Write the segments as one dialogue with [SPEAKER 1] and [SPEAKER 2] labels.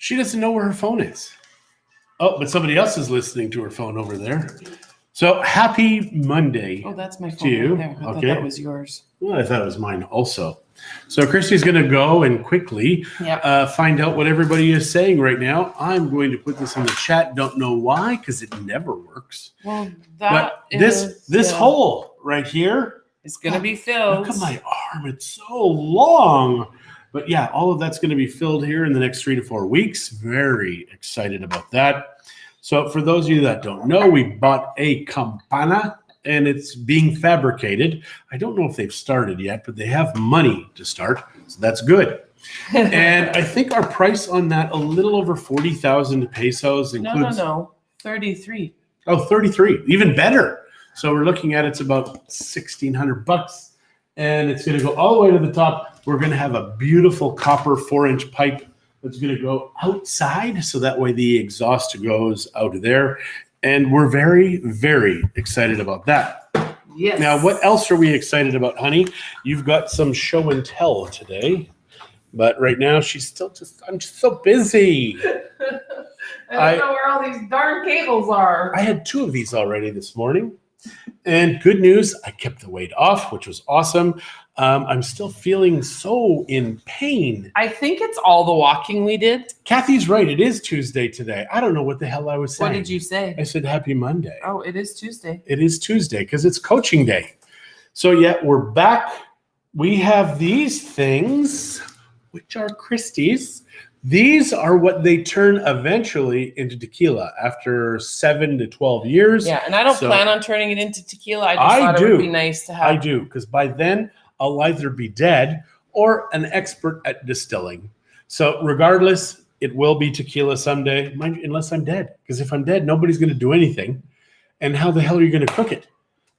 [SPEAKER 1] She doesn't know where her phone is. Oh, but somebody else is listening to her phone over there. So happy Monday.
[SPEAKER 2] Oh, that's my phone
[SPEAKER 1] to you.
[SPEAKER 2] right there. I thought that was yours.
[SPEAKER 1] Well, I thought it was mine also. So Christie's going to go and quickly find out what everybody is saying right now. I'm going to put this in the chat. Don't know why, because it never works.
[SPEAKER 2] Well,
[SPEAKER 1] this hole right here
[SPEAKER 2] is going to be filled.
[SPEAKER 1] Look at my arm. It's so long. But yeah, all of that's going to be filled here in the next 3 to 4 weeks. Very excited about that. So for those of you that don't know, we bought a campana and it's being fabricated. I don't know if they've started yet, but they have money to start. So that's good. And I think our price on that, a little over 40,000 pesos includes.
[SPEAKER 2] No. 33.
[SPEAKER 1] Oh, 33. Even better. So we're looking at it's about 1,600 bucks. And it's going to go all the way to the top. We're going to have a beautiful copper 4-inch pipe that's going to go outside. So that way the exhaust goes out of there. And we're very, very excited about that.
[SPEAKER 2] Yes.
[SPEAKER 1] Now, what else are we excited about, honey? You've got some show and tell today. But right now, I'm just so busy.
[SPEAKER 2] I don't know where all these darn cables are.
[SPEAKER 1] I had 2 of these already this morning. And good news, I kept the weight off, which was awesome. I'm still feeling so in pain.
[SPEAKER 2] I think it's all the walking we did.
[SPEAKER 1] Kathy's right. It is Tuesday today. I don't know what the hell I was saying.
[SPEAKER 2] What did you say?
[SPEAKER 1] I said happy Monday.
[SPEAKER 2] Oh, it is Tuesday.
[SPEAKER 1] It is Tuesday because it's coaching day. So yeah, we're back. We have these things, which are Christie's. These are what they turn eventually into tequila after 7 to 12 years.
[SPEAKER 2] Yeah, and I don't plan on turning it into tequila. I just thought it would be nice to have.
[SPEAKER 1] I do, because by then I'll either be dead or an expert at distilling. So regardless, it will be tequila someday, unless I'm dead. Because if I'm dead, nobody's going to do anything. And how the hell are you going to cook it?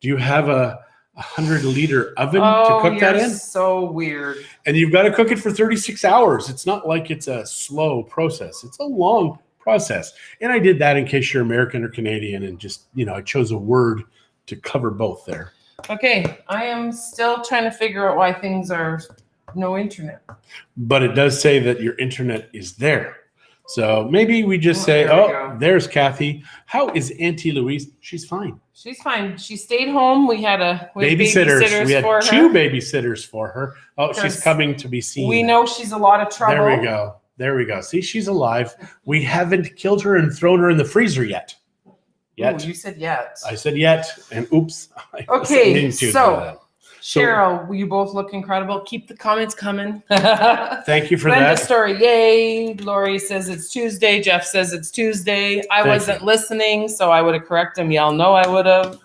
[SPEAKER 1] Do you have a 100-liter oven to cook that in?
[SPEAKER 2] So weird.
[SPEAKER 1] And you've got to cook it for 36 hours. It's not like it's a slow process. It's a long process. And I did that in case you're American or Canadian and just, I chose a word to cover both there.
[SPEAKER 2] Okay. I am still trying to figure out why things are no internet.
[SPEAKER 1] But it does say that your internet is there. So maybe we just say, there's Kathy. How is Auntie Louise? She's fine.
[SPEAKER 2] She's fine. She stayed home. We had babysitters.
[SPEAKER 1] We had 2 babysitters for her. Oh, she's coming to be seen.
[SPEAKER 2] We know she's a lot of trouble.
[SPEAKER 1] There we go. See, she's alive. We haven't killed her and thrown her in the freezer yet.
[SPEAKER 2] Ooh, you said yet.
[SPEAKER 1] I said yet, and oops.
[SPEAKER 2] Okay, so Cheryl, you both look incredible. Keep the comments coming.
[SPEAKER 1] Thank you for
[SPEAKER 2] Brenda
[SPEAKER 1] that.
[SPEAKER 2] Story, yay. Lori says it's Tuesday. Jeff says it's Tuesday. I wasn't listening, so I would have corrected him. Y'all know I would have.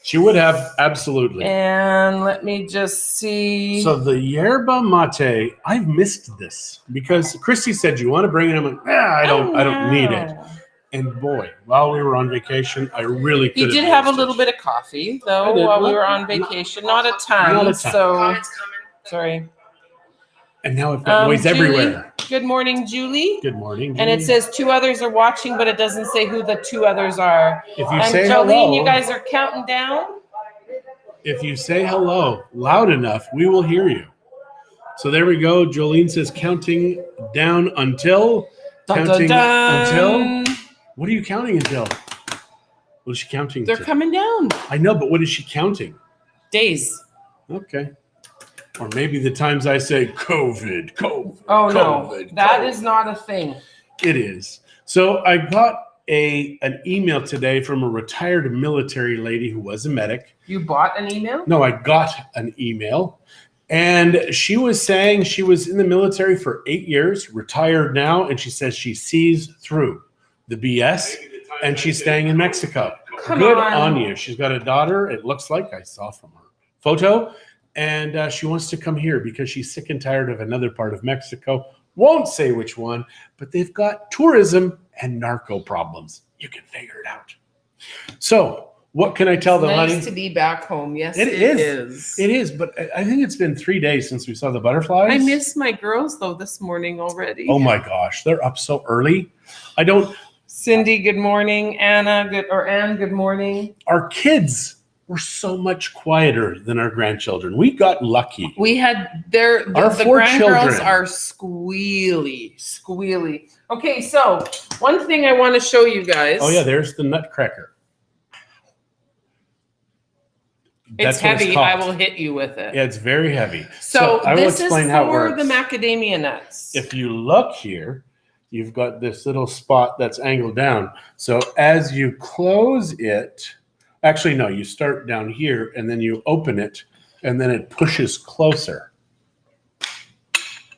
[SPEAKER 1] She would have, absolutely.
[SPEAKER 2] And let me just see.
[SPEAKER 1] So the yerba mate, I've missed this because Christie said, you want to bring it? I'm like, I don't need it. And boy, while we were on vacation, I really could have.
[SPEAKER 2] You did have a little bit of coffee, though, while we were on vacation. Not a ton. So, sorry.
[SPEAKER 1] And now I've got noise everywhere.
[SPEAKER 2] Good morning, Julie.
[SPEAKER 1] Good morning, Julie.
[SPEAKER 2] And it says 2 others are watching, but it doesn't say who the 2 others are.
[SPEAKER 1] If you say hello.
[SPEAKER 2] Jolene, you guys are counting down?
[SPEAKER 1] If you say hello loud enough, we will hear you. So there we go. Jolene says counting down until. Counting until. What are you counting until? What is she counting?
[SPEAKER 2] They're coming down.
[SPEAKER 1] I know, but what is she counting?
[SPEAKER 2] Days.
[SPEAKER 1] Okay. Or maybe the times I say COVID.
[SPEAKER 2] Oh, no. That is not a thing.
[SPEAKER 1] It is. So I got an email today from a retired military lady who was a medic.
[SPEAKER 2] You bought an email?
[SPEAKER 1] No, I got an email. And she was saying she was in the military for 8 years, retired now, and she says she sees through the BS, and she's staying in Mexico. Good on you. She's got a daughter, it looks like. I saw from her photo. And she wants to come here because she's sick and tired of another part of Mexico. Won't say which one, but they've got tourism and narco problems. You can figure it out. So what can I tell them, honey?
[SPEAKER 2] Nice to be back home. Yes,
[SPEAKER 1] it is. It is, but I think it's been 3 days since we saw the butterflies.
[SPEAKER 2] I miss my girls, though, this morning already.
[SPEAKER 1] Oh, my gosh. They're up so early.
[SPEAKER 2] Cindy, good morning. Anne, good morning.
[SPEAKER 1] Our kids were so much quieter than our grandchildren. We got lucky.
[SPEAKER 2] We had
[SPEAKER 1] Our
[SPEAKER 2] the
[SPEAKER 1] 4
[SPEAKER 2] grandgirls
[SPEAKER 1] children
[SPEAKER 2] are squealy. Okay, so one thing I want to show you guys.
[SPEAKER 1] Oh yeah, there's the nutcracker.
[SPEAKER 2] It's
[SPEAKER 1] That's what
[SPEAKER 2] heavy.
[SPEAKER 1] called.
[SPEAKER 2] I will hit you with it.
[SPEAKER 1] Yeah, it's very heavy.
[SPEAKER 2] So
[SPEAKER 1] I will
[SPEAKER 2] this
[SPEAKER 1] explain
[SPEAKER 2] is
[SPEAKER 1] how it
[SPEAKER 2] for
[SPEAKER 1] works.
[SPEAKER 2] the macadamia nuts.
[SPEAKER 1] If you look here, you've got this little spot that's angled down. So as you close it, actually no, you start down here and then you open it and then it pushes closer.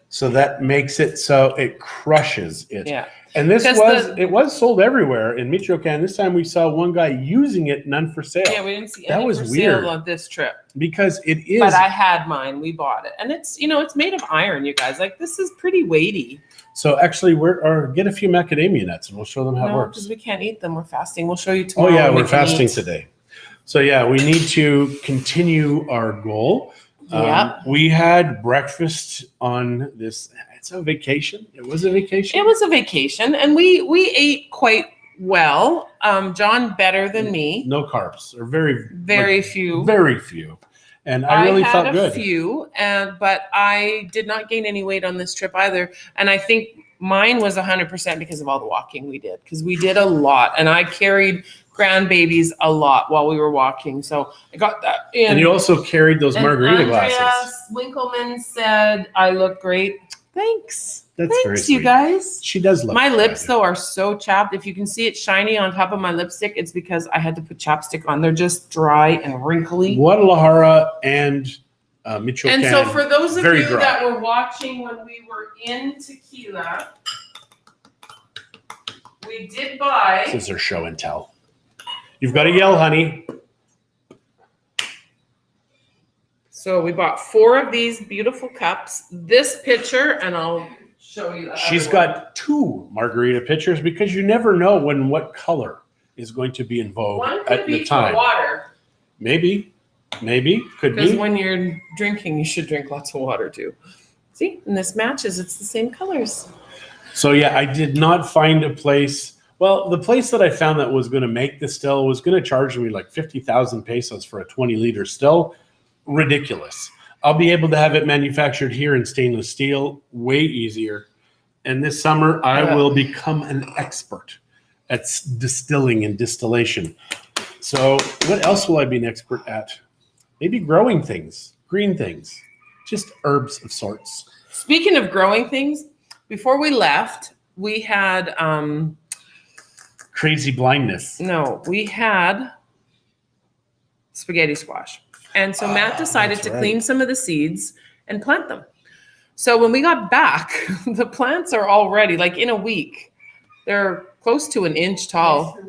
[SPEAKER 1] So that makes it so it crushes it.
[SPEAKER 2] Yeah.
[SPEAKER 1] And it was sold everywhere in Michoacan. This time we saw one guy using it, none for sale.
[SPEAKER 2] Yeah, we didn't see
[SPEAKER 1] That
[SPEAKER 2] any
[SPEAKER 1] was
[SPEAKER 2] for
[SPEAKER 1] weird.
[SPEAKER 2] sale on this trip.
[SPEAKER 1] Because it is.
[SPEAKER 2] But I had mine. We bought it, and it's it's made of iron. You guys, like this is pretty weighty.
[SPEAKER 1] So actually, get a few macadamia nuts, and we'll show them how it
[SPEAKER 2] No,
[SPEAKER 1] works.
[SPEAKER 2] because we can't eat them. We're fasting. We'll show you tomorrow.
[SPEAKER 1] Oh yeah,
[SPEAKER 2] when we
[SPEAKER 1] we're
[SPEAKER 2] can
[SPEAKER 1] fasting
[SPEAKER 2] eat.
[SPEAKER 1] today. So yeah, we need to continue our goal.
[SPEAKER 2] Yeah.
[SPEAKER 1] We had breakfast on this. It's a vacation. It was a vacation.
[SPEAKER 2] It was a vacation, and we ate quite well. John better than me.
[SPEAKER 1] No carbs, or very
[SPEAKER 2] Few.
[SPEAKER 1] Very few. And I really felt good.
[SPEAKER 2] I had a few, but I did not gain any weight on this trip either. And I think mine was 100% because of all the walking we did, because we did a lot, and I carried grandbabies a lot while we were walking. So I got that in.
[SPEAKER 1] And you also carried those margarita
[SPEAKER 2] Andrea
[SPEAKER 1] glasses.
[SPEAKER 2] Winkleman said I look great. Thanks.
[SPEAKER 1] That's
[SPEAKER 2] Thanks,
[SPEAKER 1] very
[SPEAKER 2] you
[SPEAKER 1] sweet.
[SPEAKER 2] guys.
[SPEAKER 1] She does look
[SPEAKER 2] My
[SPEAKER 1] good.
[SPEAKER 2] lips, though, are so chapped. If you can see it shiny on top of my lipstick, it's because I had to put chapstick on. They're just dry and wrinkly.
[SPEAKER 1] Guadalajara and Michoacan.
[SPEAKER 2] And so for those of
[SPEAKER 1] very
[SPEAKER 2] you
[SPEAKER 1] dry.
[SPEAKER 2] that were watching when we were in Tequila, we did buy.
[SPEAKER 1] This is their show and tell. You've got to yell, honey.
[SPEAKER 2] So we bought 4 of these beautiful cups. This pitcher, and I'll show you that.
[SPEAKER 1] She's got 2 margarita pitchers because you never know what color is going to be in vogue
[SPEAKER 2] One could
[SPEAKER 1] at
[SPEAKER 2] be
[SPEAKER 1] the time.
[SPEAKER 2] for water.
[SPEAKER 1] Maybe, could
[SPEAKER 2] Because
[SPEAKER 1] be.
[SPEAKER 2] when you're drinking, you should drink lots of water too. See, and this matches. It's the same colors.
[SPEAKER 1] So yeah, I did not find a place. Well, the place that I found that was going to make the still was going to charge me like 50,000 pesos for a 20-liter still. Ridiculous. I'll be able to have it manufactured here in stainless steel, way easier. And this summer, I will become an expert at distilling and distillation. So what else will I be an expert at? Maybe growing things, green things, just herbs of sorts.
[SPEAKER 2] Speaking of growing things, before we left, we had
[SPEAKER 1] Crazy blindness.
[SPEAKER 2] no, we had spaghetti squash. And so Matt decided to clean some of the seeds and plant them. So when we got back, the plants are already, like in a week, they're close to 1 inch tall.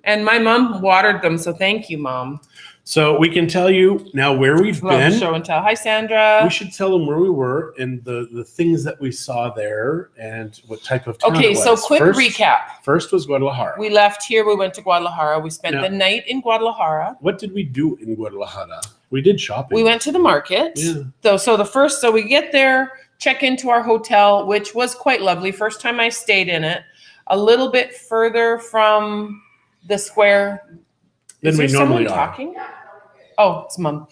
[SPEAKER 2] And my mom watered them, so thank you, Mom.
[SPEAKER 1] So we can tell you now where we've been.
[SPEAKER 2] Show and tell. Hi, Sandra.
[SPEAKER 1] We should tell them where we were and the things that we saw there and what type of town it
[SPEAKER 2] Okay,
[SPEAKER 1] was.
[SPEAKER 2] so quick recap.
[SPEAKER 1] First was Guadalajara.
[SPEAKER 2] We left here. We went to Guadalajara. We spent the night in Guadalajara.
[SPEAKER 1] What did we do in Guadalajara? We did shopping.
[SPEAKER 2] We went to the market.
[SPEAKER 1] Yeah.
[SPEAKER 2] So we get there, check into our hotel, which was quite lovely. First time I stayed in it. A little bit further from the square.
[SPEAKER 1] Than we normally are.
[SPEAKER 2] Talking? Oh, it's Mom.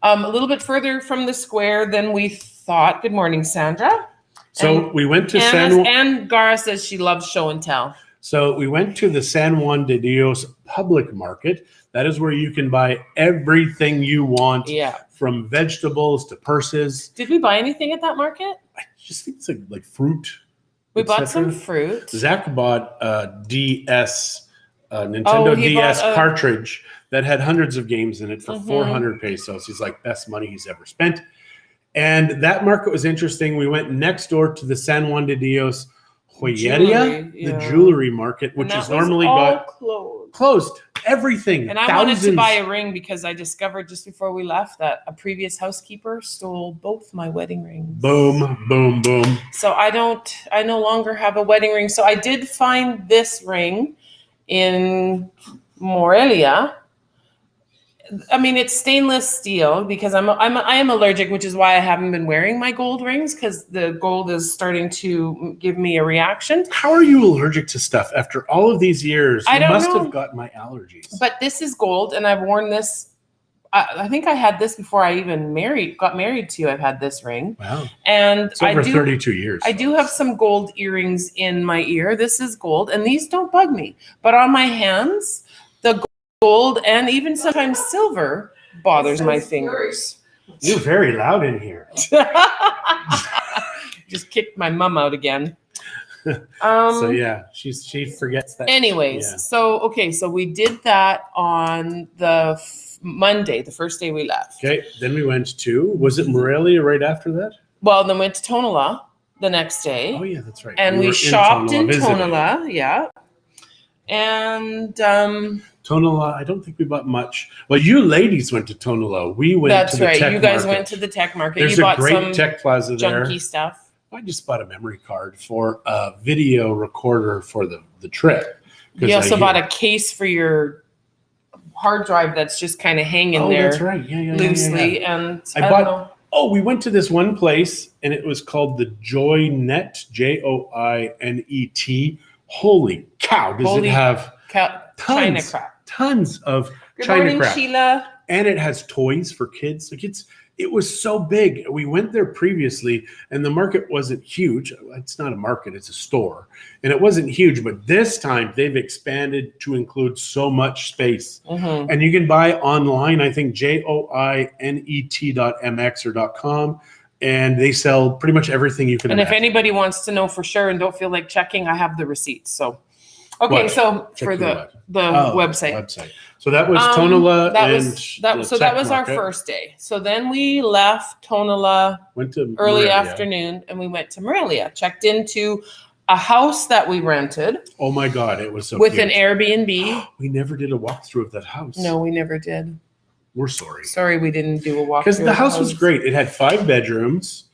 [SPEAKER 2] A little bit further from the square than we thought. Good morning, Sandra.
[SPEAKER 1] So we went to
[SPEAKER 2] and Gara says she loves show and tell.
[SPEAKER 1] So we went to the San Juan de Dios public market. That is where you can buy everything you want.
[SPEAKER 2] Yeah.
[SPEAKER 1] From vegetables to purses.
[SPEAKER 2] Did we buy anything at that market?
[SPEAKER 1] I just think it's like fruit.
[SPEAKER 2] We bought some fruit.
[SPEAKER 1] Zach bought a Nintendo DS cartridge that had hundreds of games in it for 400 pesos. He's like, best money he's ever spent. And that market was interesting. We went next door to the San Juan de Dios Joyeria, the jewelry market, which is normally closed. Everything.
[SPEAKER 2] And I wanted to buy a ring because I discovered just before we left that a previous housekeeper stole both my wedding rings.
[SPEAKER 1] Boom, boom, boom.
[SPEAKER 2] So I no longer have a wedding ring. So I did find this ring in Morelia. I mean, it's stainless steel because I am allergic, which is why I haven't been wearing my gold rings because the gold is starting to give me a reaction.
[SPEAKER 1] How are you allergic to stuff after all of these years?
[SPEAKER 2] I don't
[SPEAKER 1] must
[SPEAKER 2] know.
[SPEAKER 1] have got my allergies.
[SPEAKER 2] But this is gold, and I've worn this I think I had this before I even got married to you. I've had this ring.
[SPEAKER 1] Wow.
[SPEAKER 2] And
[SPEAKER 1] It's over 32 years.
[SPEAKER 2] I do have some gold earrings in my ear. This is gold, and these don't bug me. But on my hands, the gold and even sometimes silver bothers my fingers.
[SPEAKER 1] You're very loud in here.
[SPEAKER 2] Just kicked my mom out again.
[SPEAKER 1] So yeah, she forgets that.
[SPEAKER 2] Anyways, so we did that on the Monday, the first day we left.
[SPEAKER 1] Okay, then we went to, was it Morelia right after that?
[SPEAKER 2] Well, then went to Tonala the next day.
[SPEAKER 1] Oh yeah, that's right.
[SPEAKER 2] And we shopped in Tonala, yeah. And
[SPEAKER 1] Tonala, I don't think we bought much. Well, you ladies went to Tonala. We went to the tech market.
[SPEAKER 2] You guys went to the tech market.
[SPEAKER 1] There's
[SPEAKER 2] you bought
[SPEAKER 1] a great
[SPEAKER 2] some
[SPEAKER 1] tech plaza there.
[SPEAKER 2] Junky stuff.
[SPEAKER 1] I just bought a memory card for a video recorder for the trip.
[SPEAKER 2] You also bought a case for your hard drive that's just kind of hanging there.
[SPEAKER 1] That's right. Yeah,
[SPEAKER 2] loosely. And
[SPEAKER 1] I bought. Oh, we went to this one place and it was called the Joynet, Joinet. Holy cow! Does it have
[SPEAKER 2] China crap?
[SPEAKER 1] Tons of
[SPEAKER 2] Good
[SPEAKER 1] China
[SPEAKER 2] morning,
[SPEAKER 1] crap.
[SPEAKER 2] Sheila.
[SPEAKER 1] And it has toys for kids. Like it was so big. We went there previously and the market wasn't huge. It's not a market, it's a store. And it wasn't huge, but this time they've expanded to include so much space.
[SPEAKER 2] Mm-hmm.
[SPEAKER 1] And you can buy online, I think joinet.mx or .com. And they sell pretty much everything you can imagine.
[SPEAKER 2] If anybody wants to know for sure and don't feel like checking, I have the receipts. So, okay,
[SPEAKER 1] What?
[SPEAKER 2] so
[SPEAKER 1] Check
[SPEAKER 2] for the website.
[SPEAKER 1] So that was Tonala.
[SPEAKER 2] That was our first day. So then we left Tonala
[SPEAKER 1] Went to
[SPEAKER 2] early
[SPEAKER 1] Morelia.
[SPEAKER 2] afternoon and we went to Morelia. Checked into a house that we rented.
[SPEAKER 1] Oh my God, it was so
[SPEAKER 2] with
[SPEAKER 1] cute.
[SPEAKER 2] an Airbnb.
[SPEAKER 1] We never did a walkthrough of that house.
[SPEAKER 2] No, we never did.
[SPEAKER 1] We're sorry.
[SPEAKER 2] Sorry, we didn't do a walkthrough.
[SPEAKER 1] Because the house was great. It had 5 bedrooms.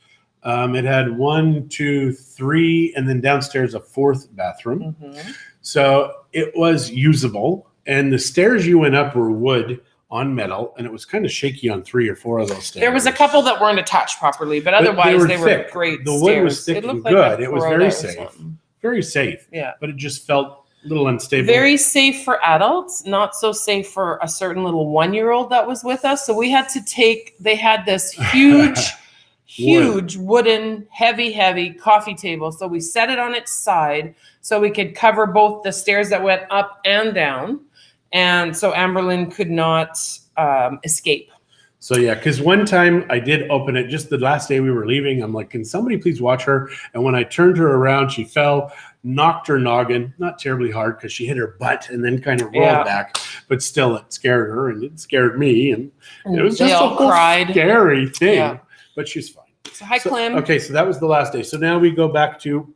[SPEAKER 1] It had 1, 2, 3, and then downstairs a 4th bathroom.
[SPEAKER 2] Mm-hmm.
[SPEAKER 1] So it was usable. And the stairs you went up were wood on metal, and it was kind of shaky on 3 or 4 of those stairs.
[SPEAKER 2] There was a couple that weren't attached properly, but otherwise they were great.
[SPEAKER 1] The wood was thick and good. It was very safe. Very safe.
[SPEAKER 2] Yeah.
[SPEAKER 1] But it just felt a little unstable.
[SPEAKER 2] Very safe for adults, not so safe for a certain little 1-year-old that was with us. So we had to they had this huge wooden, heavy coffee table. So we set it on its side so we could cover both the stairs that went up and down. And so Amberlyn could not escape.
[SPEAKER 1] So yeah, because one time I did open it just the last day we were leaving. I'm like, can somebody please watch her? And when I turned her around, she fell, knocked her noggin, not terribly hard because she hit her butt and then kind of rolled back. But still, it scared her and it scared me. And it was just a whole scary thing. Yeah. But she's fine.
[SPEAKER 2] So hi, Clem.
[SPEAKER 1] Okay, so that was the last day. So now we go back to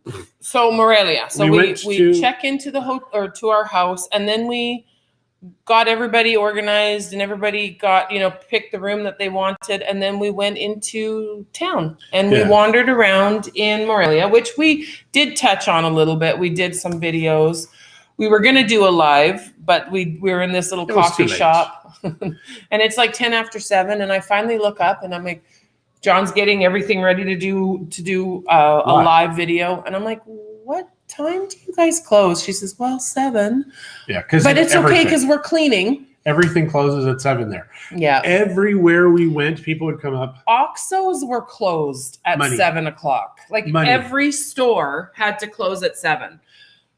[SPEAKER 2] Morelia. So we check into to our house, and then we got everybody organized, and everybody got picked the room that they wanted, and then we went into town and we wandered around in Morelia, which we did touch on a little bit. We did some videos. We were going to do a live, but we were in this little coffee shop, and it's like 10 after 7, and I finally look up and I'm like, John's getting everything ready to do a live video. And I'm like, what time do you guys close? She says, well, 7.
[SPEAKER 1] Yeah.
[SPEAKER 2] But it's okay because we're cleaning.
[SPEAKER 1] Everything closes at 7 there.
[SPEAKER 2] Yeah.
[SPEAKER 1] Everywhere we went, people would come up.
[SPEAKER 2] Oxos were closed at 7 o'clock. Like every store had to close at 7.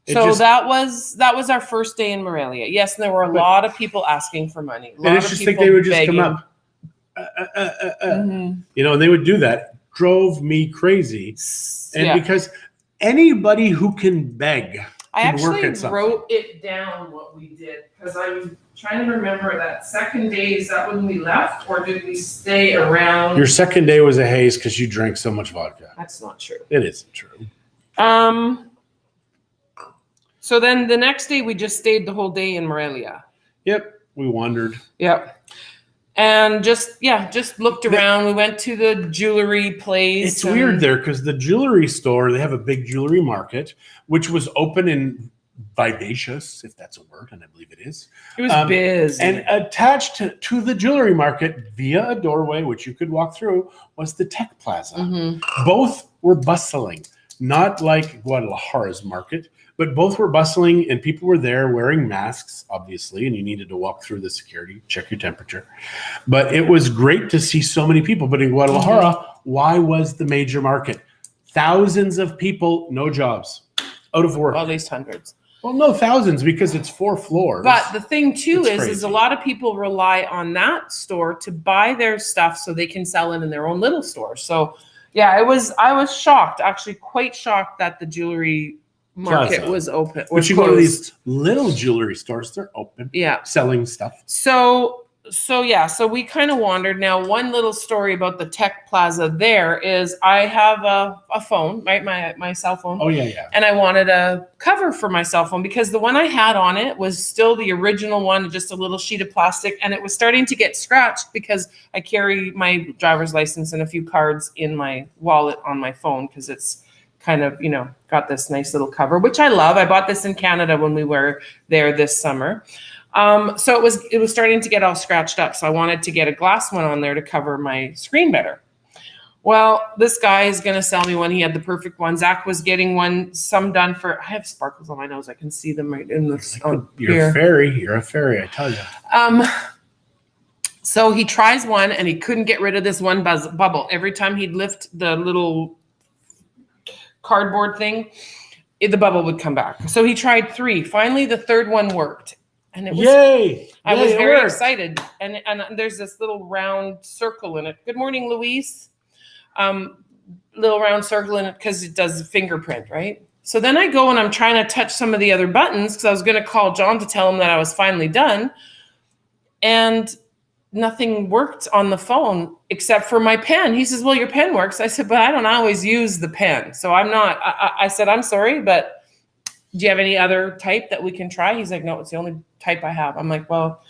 [SPEAKER 2] So that was our first day in Morelia. Yes, and there were a lot of people asking for money.
[SPEAKER 1] I just think they would just come up. And they would do that. Drove me crazy. And because anybody who can beg can work at something.
[SPEAKER 2] I actually wrote it down what we did because I'm trying to remember that second day. Is that when we left, or did we stay around?
[SPEAKER 1] Your second day was a haze because you drank so much vodka.
[SPEAKER 2] That's not true.
[SPEAKER 1] It isn't true.
[SPEAKER 2] So then the next day we just stayed the whole day in Morelia.
[SPEAKER 1] Yep, we wandered.
[SPEAKER 2] Yep. And just looked around. We went to the jewelry place.
[SPEAKER 1] It's weird there because the jewelry store, they have a big jewelry market, which was open and vivacious, if that's a word, and I believe it is.
[SPEAKER 2] It was busy.
[SPEAKER 1] And attached to the jewelry market via a doorway, which you could walk through, was the Tech Plaza. Mm-hmm. Both were bustling, not like Guadalajara's market, but both were bustling and people were there wearing masks, obviously, and you needed to walk through the security, check your temperature. But it was great to see so many people. But in Guadalajara, why was the major market? Thousands of people, no jobs, out of work.
[SPEAKER 2] Well, at least hundreds.
[SPEAKER 1] Well, no, thousands, because it's 4 floors.
[SPEAKER 2] But the thing too is
[SPEAKER 1] crazy.
[SPEAKER 2] a lot of people rely on that store to buy their stuff so they can sell it in their own little store. So yeah, I was shocked, actually quite shocked that the jewelry market
[SPEAKER 1] Plaza.
[SPEAKER 2] was open.
[SPEAKER 1] But you go to these little jewelry stores, they're open.
[SPEAKER 2] Yeah.
[SPEAKER 1] Selling stuff.
[SPEAKER 2] So we kind of wandered. Now, one little story about the tech plaza there is I have a phone, right? My cell phone.
[SPEAKER 1] Oh, yeah.
[SPEAKER 2] And I wanted a cover for my cell phone because the one I had on it was still the original one, just a little sheet of plastic. And it was starting to get scratched because I carry my driver's license and a few cards in my wallet on my phone because it's kind of, got this nice little cover, which I love. I bought this in Canada when we were there this summer. So it was starting to get all scratched up. So I wanted to get a glass one on there to cover my screen better. Well, this guy is going to sell me one. He had the perfect one. Zach was getting some done I have sparkles on my nose. I can see them right in this.
[SPEAKER 1] You're a fairy, I tell you.
[SPEAKER 2] So he tries one and he couldn't get rid of this one bubble. Every time he'd lift the little cardboard thing, the bubble would come back. So he tried 3. Finally, the third one worked. And it was,
[SPEAKER 1] Yay!
[SPEAKER 2] I was very excited. And there's this little round circle in it. Good morning, Louise. Little round circle in it because it does the fingerprint, right? So then I go and I'm trying to touch some of the other buttons because I was going to call John to tell him that I was finally done. And nothing worked on the phone except for my pen. He says, well, your pen works. I said, but I don't always use the pen. So I said, I'm sorry, but do you have any other type that we can try? He's like, no, it's the only type I have. I'm like, well,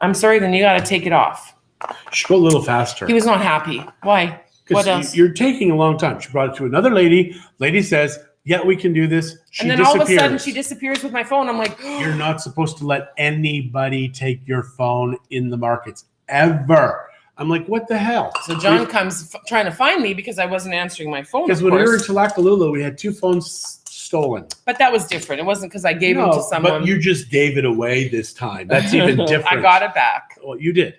[SPEAKER 2] I'm sorry, then you got to take it off.
[SPEAKER 1] You should go a little faster.
[SPEAKER 2] He was not happy. Why? What else?
[SPEAKER 1] You're taking a long time. She brought it to another lady. Lady says, yeah, we can do this.
[SPEAKER 2] And then all of a sudden she disappears with my phone. I'm like,
[SPEAKER 1] you're not supposed to let anybody take your phone in the markets ever. I'm like, what the hell?
[SPEAKER 2] So John comes trying to find me because I wasn't answering my phone.
[SPEAKER 1] Because when we were in Talakalula, we had 2 phones stolen.
[SPEAKER 2] But that was different. It wasn't because I gave them to someone.
[SPEAKER 1] But you just gave it away this time. That's even different.
[SPEAKER 2] I got it back.
[SPEAKER 1] Well, you did.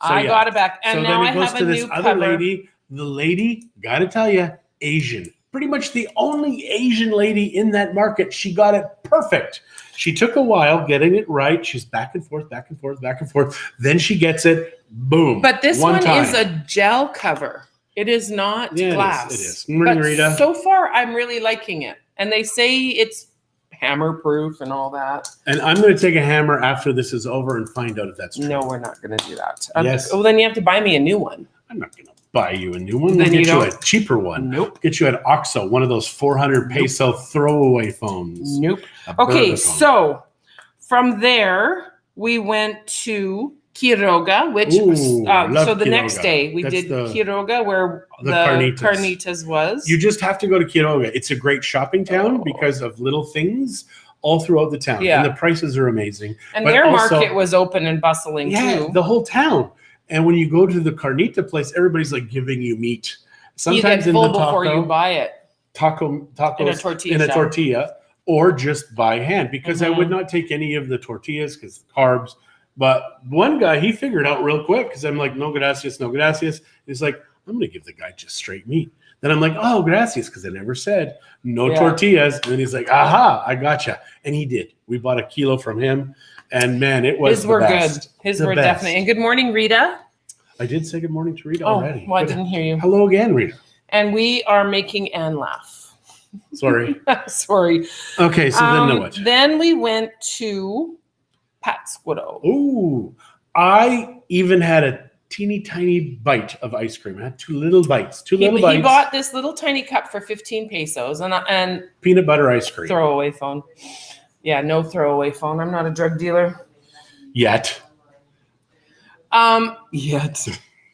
[SPEAKER 2] I got it back. And now I have a new cover.
[SPEAKER 1] Lady. The lady, gotta tell you, Asian. Pretty much the only Asian lady in that market. She got it perfect. She took a while getting it right. She's back and forth, back and forth, back and forth. Then she gets it. Boom.
[SPEAKER 2] But this one is a gel cover. It is not glass.
[SPEAKER 1] It is. Morning, Rita.
[SPEAKER 2] So far, I'm really liking it. And they say it's hammer proof and all that.
[SPEAKER 1] And I'm going to take a hammer after this is over and find out if that's true.
[SPEAKER 2] No, we're not going to do that.
[SPEAKER 1] Yes.
[SPEAKER 2] Well, then you have to buy me a new one.
[SPEAKER 1] I'm not going to buy you a new one.
[SPEAKER 2] Then
[SPEAKER 1] We'll get you a cheaper one.
[SPEAKER 2] Nope.
[SPEAKER 1] Get you an OXO, one of those 400 peso throwaway phones.
[SPEAKER 2] Nope. Okay, so from there, we went to Quiroga, which was so the next day we did Quiroga, where the carnitas was.
[SPEAKER 1] You just have to go to Quiroga. It's a great shopping town because of little things all throughout the town.
[SPEAKER 2] Yeah.
[SPEAKER 1] And the prices are amazing.
[SPEAKER 2] And their market was open and bustling too.
[SPEAKER 1] The whole town. And when you go to the carnita place, everybody's like giving you meat. Sometimes
[SPEAKER 2] you get full
[SPEAKER 1] in the taco,
[SPEAKER 2] before you buy it.
[SPEAKER 1] Tacos
[SPEAKER 2] in a tortilla,
[SPEAKER 1] or just by hand, because I would not take any of the tortillas because carbs. But one guy, he figured out real quick because I'm like, no gracias, no gracias. He's like, I'm going to give the guy just straight meat. Then I'm like, oh, gracias, because I never said no tortillas. And then he's like, aha, I gotcha. And he did. We bought a kilo from him. And man, it was the best.
[SPEAKER 2] His were definitely. And good morning, Rita.
[SPEAKER 1] I did say good morning to Rita already.
[SPEAKER 2] Well, I didn't hear you.
[SPEAKER 1] Hello again, Rita.
[SPEAKER 2] And we are making Anne laugh.
[SPEAKER 1] Sorry.
[SPEAKER 2] Sorry.
[SPEAKER 1] Okay, so then what?
[SPEAKER 2] Then we went to Pátzcuaro.
[SPEAKER 1] Ooh, I even had a teeny tiny bite of ice cream. I had 2 little bites. He
[SPEAKER 2] bought this little tiny cup for 15 pesos and
[SPEAKER 1] peanut butter ice cream.
[SPEAKER 2] Throwaway phone. Yeah, no throwaway phone. I'm not a drug dealer.
[SPEAKER 1] Yet.
[SPEAKER 2] Yet.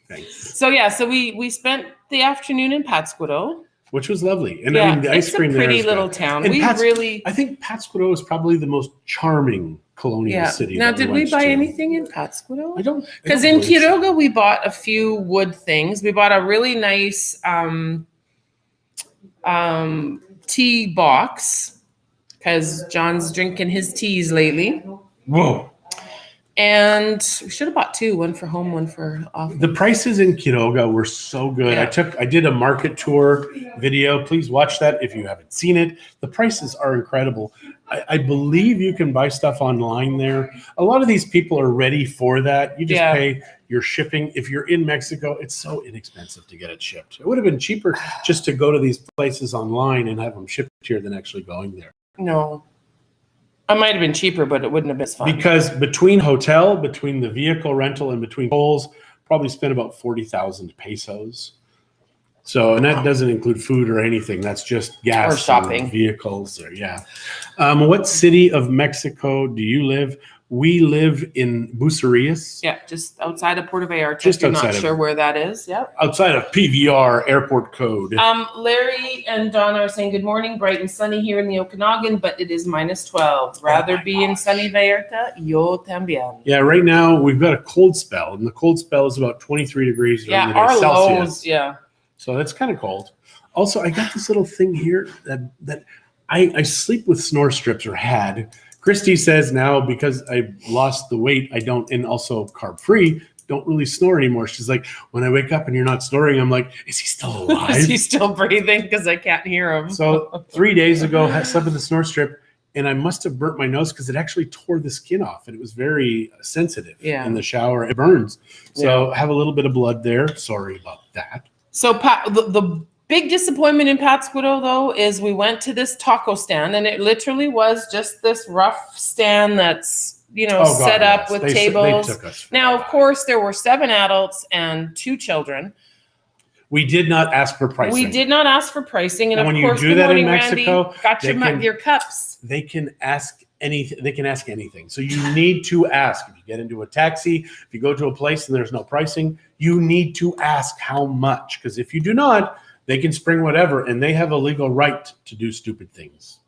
[SPEAKER 1] Thanks.
[SPEAKER 2] So we spent the afternoon in Pátzcuaro.
[SPEAKER 1] Which was lovely. And I mean, the ice cream there is
[SPEAKER 2] it's a pretty little town.
[SPEAKER 1] And
[SPEAKER 2] I
[SPEAKER 1] think Pátzcuaro is probably the most charming colonial city.
[SPEAKER 2] Now, did we buy anything in Pátzcuaro?
[SPEAKER 1] I don't.
[SPEAKER 2] Because in Quiroga, we bought a few wood things. We bought a really nice tea box. because John's drinking his teas lately.
[SPEAKER 1] Whoa.
[SPEAKER 2] And we should have bought two, one for home, one for off.
[SPEAKER 1] The prices in Quiroga were so good.
[SPEAKER 2] Yeah.
[SPEAKER 1] I did a market tour video. Please watch that if you haven't seen it. The prices are incredible. I believe you can buy stuff online there. A lot of these people are ready for that. You just pay your shipping. If you're in Mexico, it's so inexpensive to get it shipped. It would have been cheaper just to go to these places online and have them shipped here than actually going there.
[SPEAKER 2] No. It might have been cheaper, but it wouldn't have been as fun.
[SPEAKER 1] Because between the vehicle rental, and between tolls, probably spent about 40,000 pesos. So, and that doesn't include food or anything. That's just gas
[SPEAKER 2] or shopping,
[SPEAKER 1] vehicles. What city of Mexico do you live? We live in Bucerias.
[SPEAKER 2] Yeah, just outside of Puerto Vallarta.
[SPEAKER 1] Just
[SPEAKER 2] I'm
[SPEAKER 1] outside
[SPEAKER 2] not sure where that is. Yeah.
[SPEAKER 1] Outside of PVR airport code.
[SPEAKER 2] Larry and Donna are saying good morning, bright and sunny here in the Okanagan, but it is -12. Rather be in sunny Vallarta? Yo también.
[SPEAKER 1] Yeah, right now we've got a cold spell, and the cold spell is about 23 degrees.
[SPEAKER 2] Yeah, our
[SPEAKER 1] Celsius.
[SPEAKER 2] lows. Yeah.
[SPEAKER 1] So that's kind of cold. Also, I got this little thing here that I sleep with snore strips, or had. Christie says now, because I lost the weight, I don't, and also carb free, don't really snore anymore. She's like, when I wake up and you're not snoring, I'm like, is he still alive?
[SPEAKER 2] Is he still breathing? Because I can't hear him.
[SPEAKER 1] So 3 days ago, I slept with a snore strip, and I must have burnt my nose because it actually tore the skin off, and it was very sensitive in the shower. It burns. So have a little bit of blood there. Sorry about that.
[SPEAKER 2] So the big disappointment in Pátzcuaro, though, is we went to this taco stand, and it literally was just this rough stand that's, set up with tables.
[SPEAKER 1] They took us
[SPEAKER 2] now, of course, there were 7 adults and 2 children.
[SPEAKER 1] We did not ask for pricing.
[SPEAKER 2] We did not ask for pricing. And
[SPEAKER 1] when
[SPEAKER 2] of
[SPEAKER 1] you
[SPEAKER 2] course,
[SPEAKER 1] do that in
[SPEAKER 2] Randy,
[SPEAKER 1] Mexico,
[SPEAKER 2] got your cups.
[SPEAKER 1] They can ask anything. They can ask anything. So you need to ask. If you get into a taxi, if you go to a place and there's no pricing, you need to ask how much. Because if you do not, they can spring whatever, and they have a legal right to do stupid things.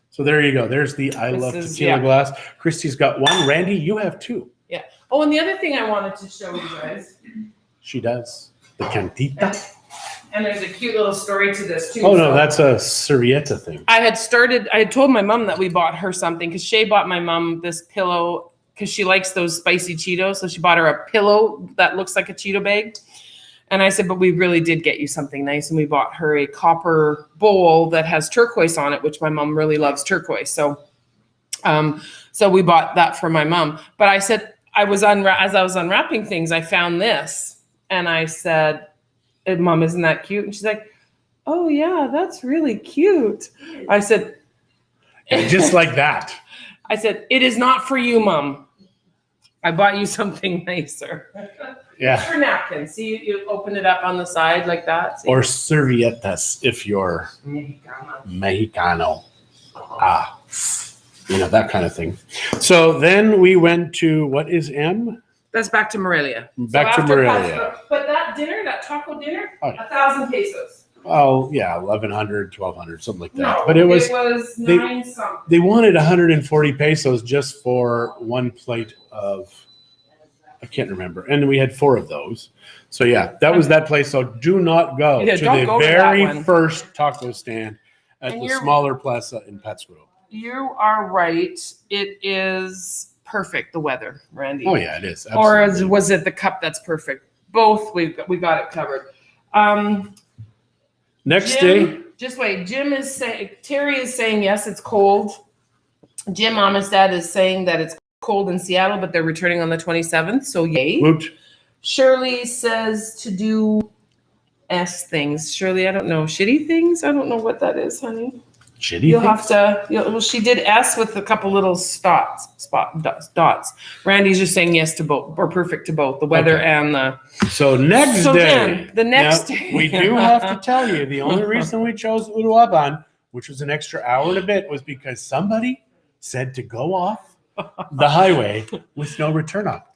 [SPEAKER 1] So there you go. There's the I Love Tequila glass. Christie's got one. Randy, you have 2.
[SPEAKER 2] Yeah. Oh, and the other thing I wanted to show you guys.
[SPEAKER 1] She does. The cantita.
[SPEAKER 2] And there's a cute little story to this, too.
[SPEAKER 1] Oh, no, that's a servietta thing.
[SPEAKER 2] I had told my mom that we bought her something, because Shay bought my mom this pillow because she likes those spicy Cheetos. So she bought her a pillow that looks like a Cheeto bag. And I said, but we really did get you something nice. And we bought her a copper bowl that has turquoise on it, which my mom really loves turquoise. So, so we bought that for my mom. But I said, as I was unwrapping things, I found this. And I said, Mom, isn't that cute? And she's like, oh, yeah, that's really cute. I said,
[SPEAKER 1] just like that.
[SPEAKER 2] I said, it is not for you, Mom. I bought you something nicer.
[SPEAKER 1] Yeah.
[SPEAKER 2] It's for napkins. See, you open it up on the side like that. See?
[SPEAKER 1] Or servilletas if you're Mexicano. That kind of thing. So then we went to, what is M?
[SPEAKER 2] That's back to Morelia.
[SPEAKER 1] Back to Morelia.
[SPEAKER 2] But that dinner, that taco dinner, 1,000 pesos.
[SPEAKER 1] Oh, yeah, 1,100, 1,200, something like that.
[SPEAKER 2] No,
[SPEAKER 1] but it was
[SPEAKER 2] 9 something.
[SPEAKER 1] They wanted 140 pesos just for one plate of, I can't remember. And we had 4 of those. So, yeah, that was that place. So do not go to the very first taco stand at the smaller plaza in Pátzcuaro.
[SPEAKER 2] You are right. It is perfect, the weather, Randy.
[SPEAKER 1] Oh, yeah, it is. Absolutely.
[SPEAKER 2] Or was it the cup that's perfect? Both, we got it covered.
[SPEAKER 1] Next
[SPEAKER 2] Jim,
[SPEAKER 1] day.
[SPEAKER 2] Just wait. Terry is saying, yes, it's cold. Jim Amistad is saying that it's cold in Seattle, but they're returning on the 27th. So yay.
[SPEAKER 1] Woot.
[SPEAKER 2] Shirley says to do S things. Shirley, I don't know. Shitty things? I don't know what that is, honey.
[SPEAKER 1] Shitty
[SPEAKER 2] You'll
[SPEAKER 1] things?
[SPEAKER 2] have to. Well, she did S with a couple little dots. Randy's just saying yes to both, or perfect to both, the weather and the.
[SPEAKER 1] So next day.
[SPEAKER 2] Then, the next day.
[SPEAKER 1] We do have to tell you, the only reason we chose Uruapan, which was an extra hour and a bit, was because somebody said to go off the highway with no return op.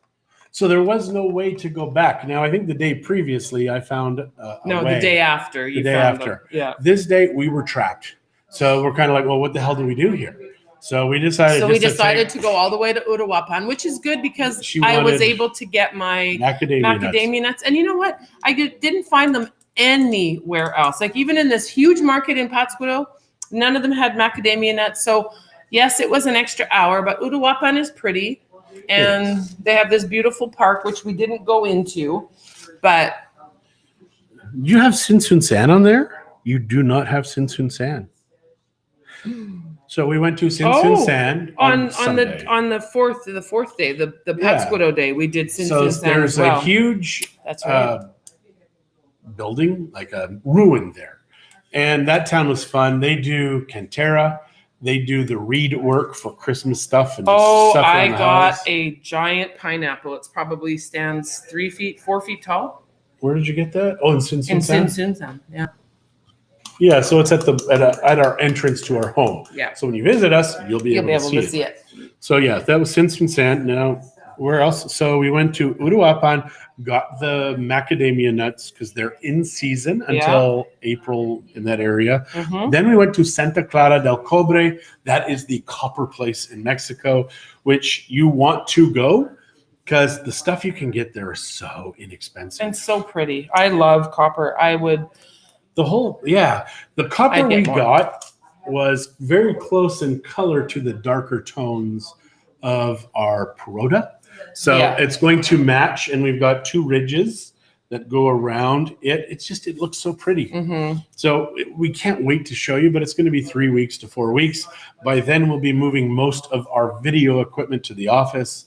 [SPEAKER 1] So there was no way to go back. Now, I think the day previously I found a way.
[SPEAKER 2] The day after.
[SPEAKER 1] The day after.
[SPEAKER 2] Yeah.
[SPEAKER 1] This day we were trapped. So we're kind of like, well, what the hell do we do here? So we decided.
[SPEAKER 2] To go all the way to Uruapan, which is good because I was able to get my macadamia nuts. And you know what? I didn't find them anywhere else. Like even in this huge market in Pátzcuaro, None of them had macadamia nuts. So yes, it was an extra hour, but Uruapan is pretty. And they have this beautiful park, which we didn't go into, but.
[SPEAKER 1] You have Sinsun San on there? You do not have Sinsun San. So we went to Sinsun San on Sunday.
[SPEAKER 2] the fourth day, the Pátzcuaro day, we did Sinsun San
[SPEAKER 1] there's
[SPEAKER 2] as well.
[SPEAKER 1] a huge
[SPEAKER 2] That's right.
[SPEAKER 1] building, like a ruin there. And that town was fun. They do cantera. They do the reed work for Christmas stuff. And stuff
[SPEAKER 2] I
[SPEAKER 1] around the
[SPEAKER 2] got
[SPEAKER 1] house.
[SPEAKER 2] a giant pineapple. It's probably stands 4 feet tall.
[SPEAKER 1] Where did you get that? Oh, in Sinsun San?
[SPEAKER 2] Sinsun San, yeah.
[SPEAKER 1] Yeah, so it's at our entrance to our home.
[SPEAKER 2] Yeah.
[SPEAKER 1] So when you visit us, you'll be able to
[SPEAKER 2] see it.
[SPEAKER 1] So yeah, that was Sinsun San. Now, where else? So we went to Uruapan, got the macadamia nuts because they're in season until April in that area.
[SPEAKER 2] Mm-hmm.
[SPEAKER 1] Then we went to Santa Clara del Cobre. That is the copper place in Mexico, which you want to go because the stuff you can get there is so inexpensive.
[SPEAKER 2] And so pretty. I love copper.
[SPEAKER 1] The copper we got was very close in color to the darker tones of our Perota. So it's going to match, and we've got 2 ridges that go around it. It looks so pretty.
[SPEAKER 2] Mm-hmm.
[SPEAKER 1] So we can't wait to show you, but it's going to be 3 weeks to 4 weeks. By then, we'll be moving most of our video equipment to the office.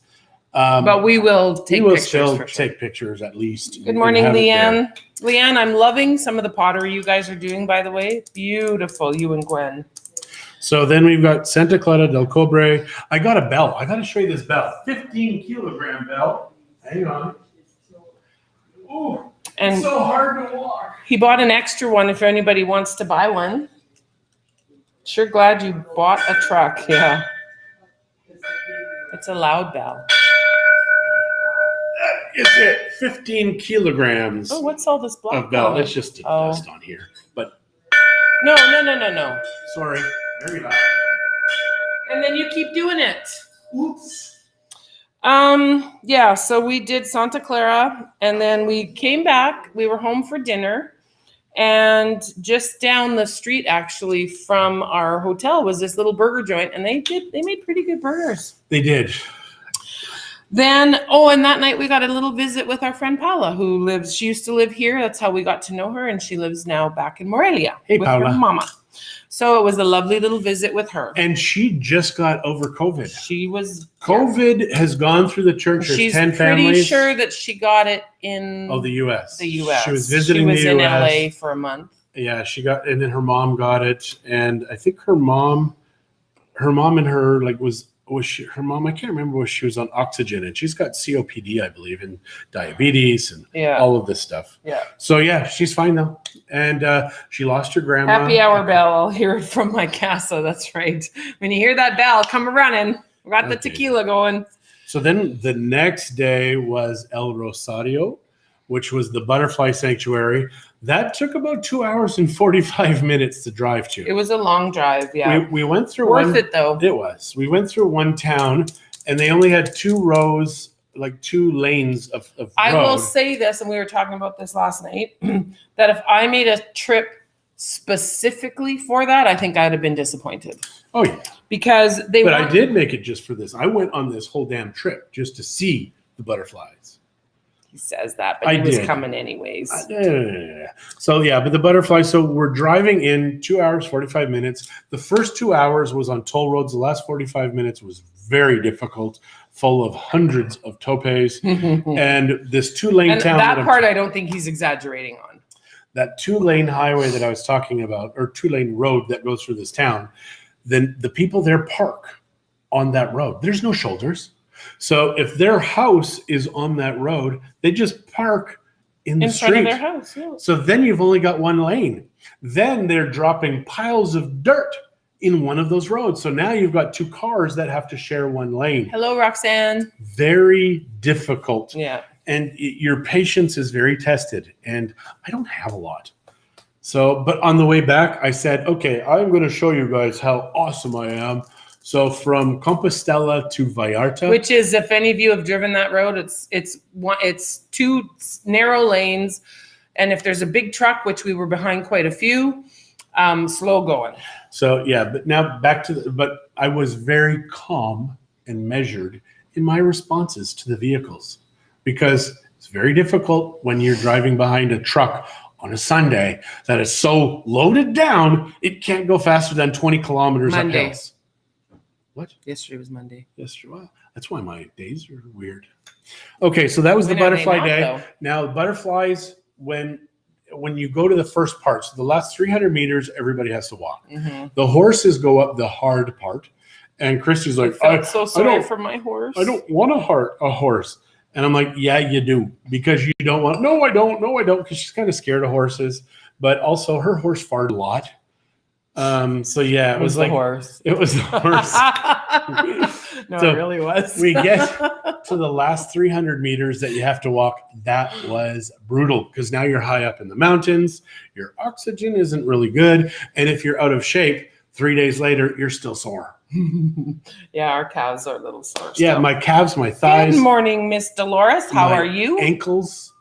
[SPEAKER 2] But we will take pictures.
[SPEAKER 1] Still
[SPEAKER 2] for sure.
[SPEAKER 1] take pictures at least.
[SPEAKER 2] Good morning, Leanne. Leanne, I'm loving some of the pottery you guys are doing, by the way. Beautiful, you and Gwen.
[SPEAKER 1] So then we've got Santa Clara del Cobre. I got a bell. I got to show you this bell. 15-kilogram bell. Hang on. Oh, it's so hard to walk.
[SPEAKER 2] He bought an extra one if anybody wants to buy one. Sure glad you bought a truck. Yeah. It's a loud bell.
[SPEAKER 1] It's at 15 kilograms.
[SPEAKER 2] Oh, what's all this black
[SPEAKER 1] of bell?
[SPEAKER 2] on?
[SPEAKER 1] It's just dust on here. But
[SPEAKER 2] no.
[SPEAKER 1] Sorry. Very loud.
[SPEAKER 2] And then you keep doing it.
[SPEAKER 1] Oops.
[SPEAKER 2] Yeah, so we did Santa Clara and then we came back. We were home for dinner. And just down the street, actually, from our hotel was this little burger joint, and they made pretty good burgers.
[SPEAKER 1] They did.
[SPEAKER 2] Then, and that night we got a little visit with our friend Paula, she used to live here. That's how we got to know her, and she lives now back in Morelia with
[SPEAKER 1] Paula.
[SPEAKER 2] her mama. So it was a lovely little visit with her.
[SPEAKER 1] And she just got over COVID.
[SPEAKER 2] COVID
[SPEAKER 1] has gone through the church. There's
[SPEAKER 2] She's
[SPEAKER 1] 10
[SPEAKER 2] pretty
[SPEAKER 1] families.
[SPEAKER 2] sure that she got it in
[SPEAKER 1] the U.S.
[SPEAKER 2] The U.S.
[SPEAKER 1] She was visiting the U.S.
[SPEAKER 2] in L.A. for a month.
[SPEAKER 1] Yeah, and then her mom got it, and I think her mom and her her mom, I can't remember, she was on oxygen, and she's got COPD, I believe, and diabetes and all of this stuff.
[SPEAKER 2] Yeah.
[SPEAKER 1] So yeah, she's fine though, and she lost her grandma.
[SPEAKER 2] Happy hour bell. I'll hear it from my casa. That's right. When you hear that bell, come running. We got the tequila going.
[SPEAKER 1] So then the next day was El Rosario, which was the butterfly sanctuary. That took about 2 hours and 45 minutes to drive to.
[SPEAKER 2] It was a long drive, yeah.
[SPEAKER 1] We went through
[SPEAKER 2] Worth it, though.
[SPEAKER 1] It was. We went through one town, and they only had 2 rows, like 2 lanes of road.
[SPEAKER 2] I will say this, and we were talking about this last night, that if I made a trip specifically for that, I think I'd have been disappointed.
[SPEAKER 1] Oh, yeah.
[SPEAKER 2] Because
[SPEAKER 1] I did make it just for this. I went on this whole damn trip just to see the butterflies.
[SPEAKER 2] He says that, but he was coming anyways.
[SPEAKER 1] So yeah, but the butterfly. So we're driving in 2 hours, 45 minutes. The first 2 hours was on toll roads. The last 45 minutes was very difficult, full of hundreds of topes. And this 2-lane town.
[SPEAKER 2] That part I don't think he's exaggerating on.
[SPEAKER 1] That 2-lane highway that I was talking about, or 2-lane road that goes through this town, then the people there park on that road. There's no shoulders. So if their house is on that road, they just park in the street.
[SPEAKER 2] In front of their house, yeah.
[SPEAKER 1] So then you've only got 1 lane. Then they're dropping piles of dirt in one of those roads. So now you've got 2 cars that have to share 1 lane.
[SPEAKER 2] Hello, Roxanne.
[SPEAKER 1] Very difficult.
[SPEAKER 2] Yeah.
[SPEAKER 1] And your patience is very tested. And I don't have a lot. So, but on the way back, I said, okay, I'm going to show you guys how awesome I am. So from Compostela to Vallarta,
[SPEAKER 2] which is, if any of you have driven that road, it's 2 narrow lanes, and if there's a big truck, which we were behind quite a few, slow going.
[SPEAKER 1] So yeah, but now back to but I was very calm and measured in my responses to the vehicles because it's very difficult when you're driving behind a truck on a Sunday that is so loaded down it can't go faster than 20 kilometers up
[SPEAKER 2] Monday.
[SPEAKER 1] hills. What?
[SPEAKER 2] Yesterday was Monday.
[SPEAKER 1] Yesterday. Well, that's why my days are weird. Okay, so that was the
[SPEAKER 2] When are they
[SPEAKER 1] butterfly
[SPEAKER 2] not,
[SPEAKER 1] day.
[SPEAKER 2] though?
[SPEAKER 1] Now butterflies when you go to the first part, so the last 300 meters, everybody has to walk.
[SPEAKER 2] Mm-hmm.
[SPEAKER 1] The horses go up the hard part, and Christie's like,
[SPEAKER 2] I felt so sorry
[SPEAKER 1] don't-
[SPEAKER 2] for my horse.
[SPEAKER 1] I don't want a horse. And I'm like, yeah, you do, because you don't want, no, I don't, because she's kind of scared of horses, but also her horse farted a lot. So yeah, it was
[SPEAKER 2] the
[SPEAKER 1] like,
[SPEAKER 2] horse.
[SPEAKER 1] it was the horse.
[SPEAKER 2] No,
[SPEAKER 1] So
[SPEAKER 2] it really was.
[SPEAKER 1] We get to the last 300 meters that you have to walk. That was brutal because now you're high up in the mountains. Your oxygen isn't really good. And if you're out of shape, 3 days later, you're still sore.
[SPEAKER 2] Yeah, our calves are a little sore.
[SPEAKER 1] Yeah,
[SPEAKER 2] still.
[SPEAKER 1] my calves, my thighs.
[SPEAKER 2] Good morning, Miss Dolores. How
[SPEAKER 1] my
[SPEAKER 2] are you?
[SPEAKER 1] Ankles.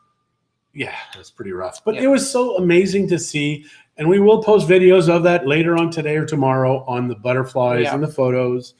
[SPEAKER 1] Yeah, it was pretty rough. But
[SPEAKER 2] Yep.
[SPEAKER 1] it was so amazing to see. And we will post videos of that later on today or tomorrow on the butterflies
[SPEAKER 2] Yeah.
[SPEAKER 1] and the photos.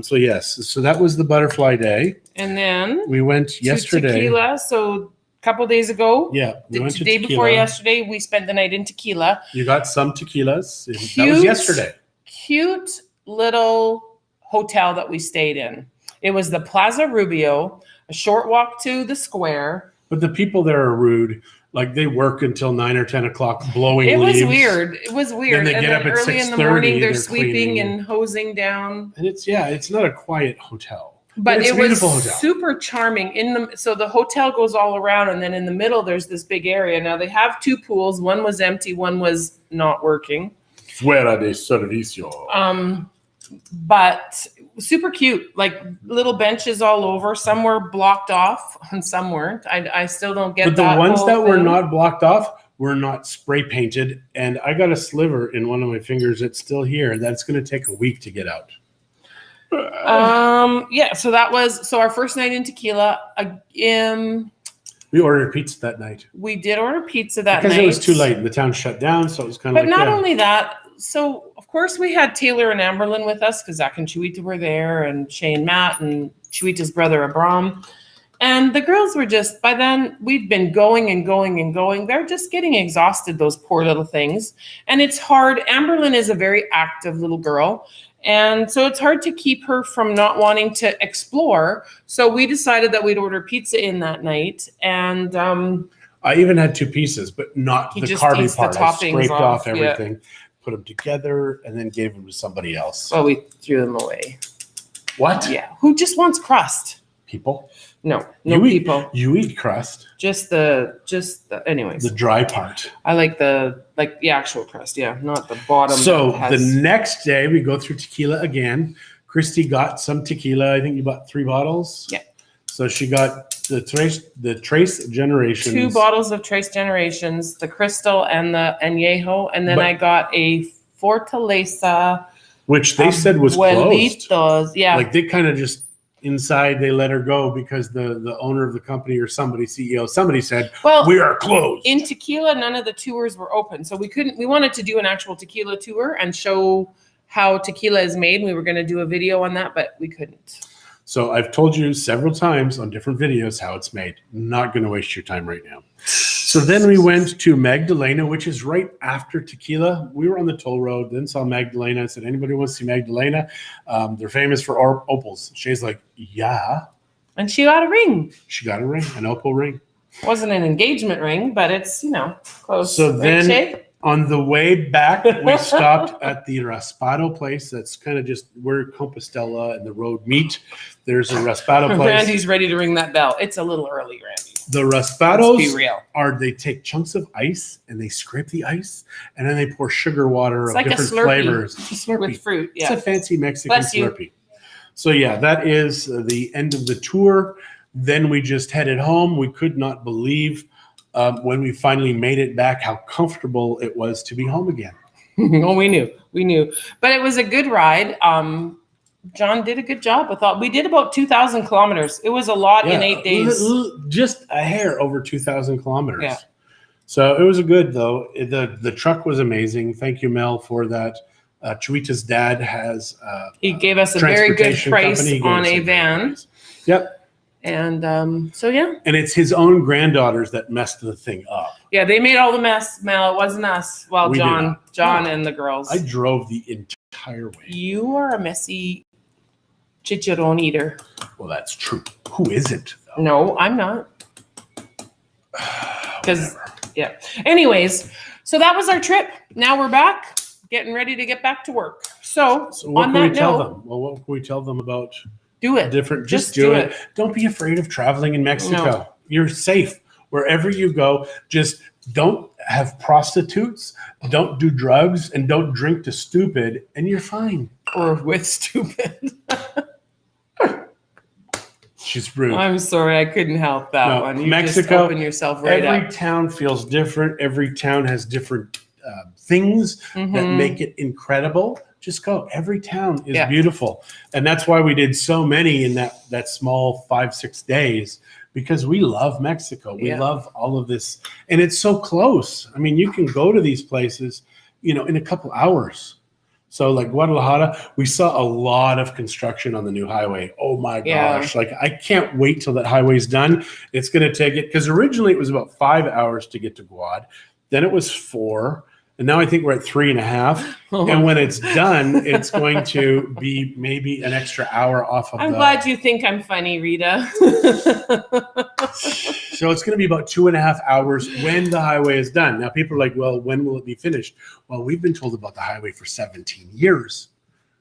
[SPEAKER 1] So yes, so that was the butterfly day.
[SPEAKER 2] And then
[SPEAKER 1] We went
[SPEAKER 2] to
[SPEAKER 1] yesterday.
[SPEAKER 2] Tequila. So a couple days ago,
[SPEAKER 1] Yeah, we
[SPEAKER 2] the
[SPEAKER 1] went to
[SPEAKER 2] day before
[SPEAKER 1] Tequila.
[SPEAKER 2] yesterday, we spent the night in Tequila.
[SPEAKER 1] You got some tequilas. That was
[SPEAKER 2] Cute.
[SPEAKER 1] yesterday.
[SPEAKER 2] Cute little hotel that we stayed in. It was the Plaza Rubio, a short walk to the square.
[SPEAKER 1] But the people there are rude. Like they work until 9 or 10 o'clock blowing
[SPEAKER 2] It was
[SPEAKER 1] leaves.
[SPEAKER 2] weird. It was weird.
[SPEAKER 1] they
[SPEAKER 2] And
[SPEAKER 1] get
[SPEAKER 2] then
[SPEAKER 1] up at
[SPEAKER 2] early in the
[SPEAKER 1] 6:30,
[SPEAKER 2] morning, they're
[SPEAKER 1] they're
[SPEAKER 2] sweeping
[SPEAKER 1] cleaning.
[SPEAKER 2] and hosing down.
[SPEAKER 1] And it's not a quiet hotel.
[SPEAKER 2] But
[SPEAKER 1] it's
[SPEAKER 2] it
[SPEAKER 1] a
[SPEAKER 2] was
[SPEAKER 1] beautiful hotel.
[SPEAKER 2] super charming. So the hotel goes all around, and then in the middle there's this big area. Now they have two pools. One was empty, one was not working.
[SPEAKER 1] Fuera de servicio.
[SPEAKER 2] But super cute, like little benches all over. Some were blocked off and some weren't. I still don't get
[SPEAKER 1] But the
[SPEAKER 2] that
[SPEAKER 1] ones
[SPEAKER 2] whole
[SPEAKER 1] that were
[SPEAKER 2] thing.
[SPEAKER 1] not blocked off were not spray painted. And I got a sliver in one of my fingers that's still here. That's going to take a week to get out.
[SPEAKER 2] Yeah, so that was our first night in Tequila.
[SPEAKER 1] We ordered pizza that night.
[SPEAKER 2] We did order pizza that
[SPEAKER 1] Because
[SPEAKER 2] night.
[SPEAKER 1] it was too late. The town shut down. So it was kind of
[SPEAKER 2] But
[SPEAKER 1] like,
[SPEAKER 2] not
[SPEAKER 1] yeah.
[SPEAKER 2] only that, so of course we had Taylor and Amberlyn with us because Zach and Chuita were there, and Shay and Matt and Chuita's brother Abram. And the girls were just, by then we'd been going and going and going. They're just getting exhausted, those poor little things. And it's hard. Amberlyn is a very active little girl. And so it's hard to keep her from not wanting to explore. So we decided that we'd order pizza in that night. And
[SPEAKER 1] I even had two pieces, but not
[SPEAKER 2] He
[SPEAKER 1] the
[SPEAKER 2] just
[SPEAKER 1] carby
[SPEAKER 2] eats the
[SPEAKER 1] part. I
[SPEAKER 2] toppings
[SPEAKER 1] scraped
[SPEAKER 2] off,
[SPEAKER 1] off
[SPEAKER 2] yeah.
[SPEAKER 1] everything, put them together, and then gave them to somebody else.
[SPEAKER 2] well, we threw them away.
[SPEAKER 1] What?
[SPEAKER 2] Yeah. Who just wants crust?
[SPEAKER 1] People?
[SPEAKER 2] No
[SPEAKER 1] You
[SPEAKER 2] people.
[SPEAKER 1] You eat crust,
[SPEAKER 2] Just the anyways.
[SPEAKER 1] the dry part.
[SPEAKER 2] I like the actual crust, yeah, not the bottom.
[SPEAKER 1] So
[SPEAKER 2] that
[SPEAKER 1] the
[SPEAKER 2] has,
[SPEAKER 1] next day we go through tequila again. Christy got some tequila. I think you bought 3 bottles.
[SPEAKER 2] Yeah.
[SPEAKER 1] So she got the Trace Generations.
[SPEAKER 2] 2 bottles of Trace Generations, the Crystal and the Añejo, and then
[SPEAKER 1] But-
[SPEAKER 2] I got a Fortaleza.
[SPEAKER 1] which they said was closed.
[SPEAKER 2] Abuelitos. Yeah.
[SPEAKER 1] Like they kind of just inside they let her go because the owner of the company or somebody, CEO, somebody said,
[SPEAKER 2] well,
[SPEAKER 1] we are closed.
[SPEAKER 2] in Tequila, none of the tours were open. So we wanted to do an actual tequila tour and show how tequila is made. We were going to do a video on that, but we couldn't.
[SPEAKER 1] So I've told you several times on different videos how it's made. Not going to waste your time right now. So then we went to Magdalena, which is right after Tequila. We were on the toll road, then saw Magdalena. I said, anybody wants to see Magdalena? They're famous for opals. Shay's like, yeah.
[SPEAKER 2] And she got a ring.
[SPEAKER 1] She got a ring, an opal ring.
[SPEAKER 2] Wasn't an engagement ring, but it's, close.
[SPEAKER 1] So
[SPEAKER 2] Right,
[SPEAKER 1] then
[SPEAKER 2] Shay?
[SPEAKER 1] on the way back, we stopped at the Raspado place. That's kind of just where Compostela and the road meet. There's a Raspado place.
[SPEAKER 2] Randy's ready to ring that bell. It's a little early, Randy.
[SPEAKER 1] The
[SPEAKER 2] Let's
[SPEAKER 1] Raspados
[SPEAKER 2] be real.
[SPEAKER 1] they take chunks of ice and they scrape the ice and then they pour sugar water
[SPEAKER 2] It's
[SPEAKER 1] of
[SPEAKER 2] like a
[SPEAKER 1] different
[SPEAKER 2] Slurpee
[SPEAKER 1] flavors. It's a Slurpee.
[SPEAKER 2] With fruit,
[SPEAKER 1] It's
[SPEAKER 2] yeah.
[SPEAKER 1] a fancy Mexican
[SPEAKER 2] Bless you.
[SPEAKER 1] Slurpee. So yeah, that is the end of the tour. Then we just headed home. We could not believe when we finally made it back how comfortable it was to be home again.
[SPEAKER 2] Oh, we knew. But it was a good ride. John did a good job. I thought we did about 2,000 kilometers. It was a lot in 8 days.
[SPEAKER 1] Just a hair over 2,000 kilometers.
[SPEAKER 2] Yeah.
[SPEAKER 1] So it was a good though. The truck was amazing. Thank you, Mel, for that. Chuita's dad has
[SPEAKER 2] He gave us a very good
[SPEAKER 1] transportation
[SPEAKER 2] price
[SPEAKER 1] company. He gave
[SPEAKER 2] on
[SPEAKER 1] us
[SPEAKER 2] a
[SPEAKER 1] great
[SPEAKER 2] van.
[SPEAKER 1] price. Yep.
[SPEAKER 2] And so, yeah.
[SPEAKER 1] And it's his own granddaughters that messed the thing up.
[SPEAKER 2] Yeah, they made all the mess, Mel. It wasn't us. Well,
[SPEAKER 1] We did
[SPEAKER 2] John
[SPEAKER 1] not. No.
[SPEAKER 2] and the girls.
[SPEAKER 1] I drove the entire way.
[SPEAKER 2] You are a messy chicharron eater.
[SPEAKER 1] Well, that's true. Who isn't, though?
[SPEAKER 2] No, I'm not. Because, yeah. Anyways, so that was our trip. Now we're back, getting ready to get back to work. So
[SPEAKER 1] what
[SPEAKER 2] on
[SPEAKER 1] can we
[SPEAKER 2] that
[SPEAKER 1] tell
[SPEAKER 2] note,
[SPEAKER 1] them? Well, what can we tell them about
[SPEAKER 2] do it.
[SPEAKER 1] different?
[SPEAKER 2] Just
[SPEAKER 1] do
[SPEAKER 2] do
[SPEAKER 1] it.
[SPEAKER 2] it.
[SPEAKER 1] Don't be afraid of traveling in Mexico.
[SPEAKER 2] No.
[SPEAKER 1] You're safe wherever you go. Just don't have prostitutes, don't do drugs, and don't drink to stupid, and you're fine.
[SPEAKER 2] Or with stupid.
[SPEAKER 1] She's rude.
[SPEAKER 2] I'm sorry, I couldn't help that
[SPEAKER 1] No,
[SPEAKER 2] one. You
[SPEAKER 1] Mexico,
[SPEAKER 2] just open yourself right
[SPEAKER 1] Every
[SPEAKER 2] up.
[SPEAKER 1] town feels different. Every town has different things that
[SPEAKER 2] Mhm.
[SPEAKER 1] make it incredible. Just go. Every town is
[SPEAKER 2] Yeah.
[SPEAKER 1] beautiful. And that's why we did so many in that small 5-6 days, because we love Mexico. We
[SPEAKER 2] Yeah.
[SPEAKER 1] love all of this. And it's so close. I mean, you can go to these places, in a couple hours. So like Guadalajara, we saw a lot of construction on the new highway. Oh my
[SPEAKER 2] Yeah.
[SPEAKER 1] gosh. Like I can't wait till that highway's done. It's going to take it, because originally it was about 5 hours to get to Guad. Then it was 4. And now I think we're at 3.5. And when it's done, it's going to be maybe an extra hour off of
[SPEAKER 2] I'm glad you think I'm funny, Rita.
[SPEAKER 1] So it's going to be about 2.5 hours when the highway is done. Now people are like, well, when will it be finished? Well, we've been told about the highway for 17 years.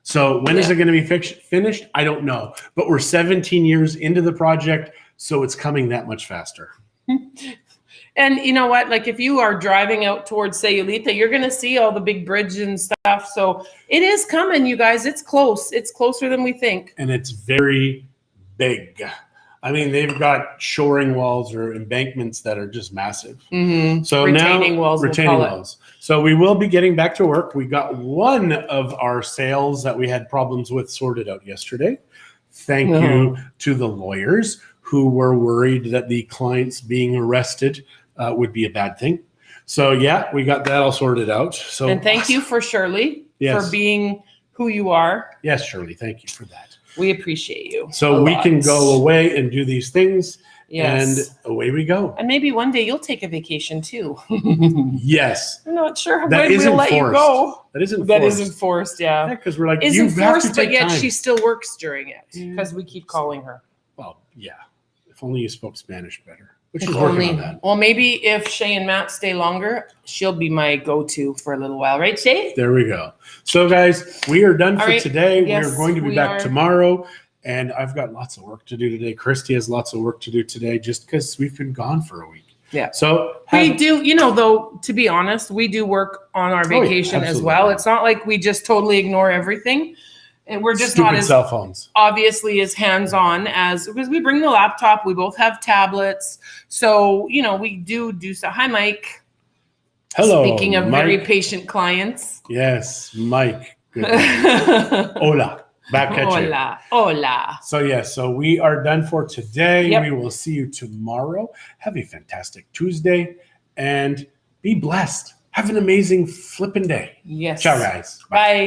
[SPEAKER 1] So when is it going to be finished? I don't know. But we're 17 years into the project, so it's coming that much faster.
[SPEAKER 2] And you know what? Like if you are driving out towards Sayulita, you're going to see all the big bridge and stuff. So it is coming, you guys. It's close. It's closer than we think.
[SPEAKER 1] And it's very big. I mean, they've got shoring walls or embankments that are just massive.
[SPEAKER 2] Mm-hmm.
[SPEAKER 1] So
[SPEAKER 2] retaining
[SPEAKER 1] now,
[SPEAKER 2] walls.
[SPEAKER 1] retaining
[SPEAKER 2] we'll call
[SPEAKER 1] walls. So we will be getting back to work. We got one of our sales that we had problems with sorted out yesterday. Thank you to the lawyers who were worried that the clients being arrested would be a bad thing. So yeah, we got that all sorted out. So
[SPEAKER 2] And thank you for Shirley for being who you are.
[SPEAKER 1] Yes, Shirley, thank you for that.
[SPEAKER 2] We appreciate you.
[SPEAKER 1] So we can go away and do these things.
[SPEAKER 2] Yes.
[SPEAKER 1] And away we go.
[SPEAKER 2] And maybe one day you'll take a vacation too.
[SPEAKER 1] Yes.
[SPEAKER 2] I'm not sure
[SPEAKER 1] That
[SPEAKER 2] when
[SPEAKER 1] isn't
[SPEAKER 2] we'll let you
[SPEAKER 1] forced.
[SPEAKER 2] go.
[SPEAKER 1] That isn't
[SPEAKER 2] That
[SPEAKER 1] forced.
[SPEAKER 2] isn't forced, yeah.
[SPEAKER 1] Because we're like,
[SPEAKER 2] Isn't
[SPEAKER 1] you have
[SPEAKER 2] forced,
[SPEAKER 1] to take
[SPEAKER 2] but yet
[SPEAKER 1] time.
[SPEAKER 2] she still works during it because we keep calling her.
[SPEAKER 1] Well, yeah. If only you spoke Spanish better. Which is working on that.
[SPEAKER 2] Well, maybe if Shay and Matt stay longer, she'll be my go-to for a little while, right, Shay?
[SPEAKER 1] There we go. So, guys, we are done
[SPEAKER 2] All
[SPEAKER 1] for
[SPEAKER 2] right.
[SPEAKER 1] today.
[SPEAKER 2] Yes,
[SPEAKER 1] we are going to be
[SPEAKER 2] we
[SPEAKER 1] back
[SPEAKER 2] are.
[SPEAKER 1] tomorrow. And I've got lots of work to do today. Christie has lots of work to do today just because we've been gone for a week.
[SPEAKER 2] Yeah.
[SPEAKER 1] So
[SPEAKER 2] We do, though, to be honest, we do work on our
[SPEAKER 1] yeah,
[SPEAKER 2] vacation as
[SPEAKER 1] absolutely.
[SPEAKER 2] well. It's not like we just totally ignore everything. And we're just
[SPEAKER 1] stupid
[SPEAKER 2] not as
[SPEAKER 1] cell phones.
[SPEAKER 2] obviously as hands-on as, because we bring the laptop, we both have tablets. So, we do stuff. Hi, Mike.
[SPEAKER 1] Hello.
[SPEAKER 2] Speaking of
[SPEAKER 1] Mike.
[SPEAKER 2] very patient clients.
[SPEAKER 1] Yes, Mike. Good. Hola. Back at you.
[SPEAKER 2] Hola.
[SPEAKER 1] So we are done for today.
[SPEAKER 2] Yep.
[SPEAKER 1] We will see you tomorrow. Have a fantastic Tuesday and be blessed. Have an amazing flipping day.
[SPEAKER 2] Yes.
[SPEAKER 1] Ciao, guys.
[SPEAKER 2] Bye.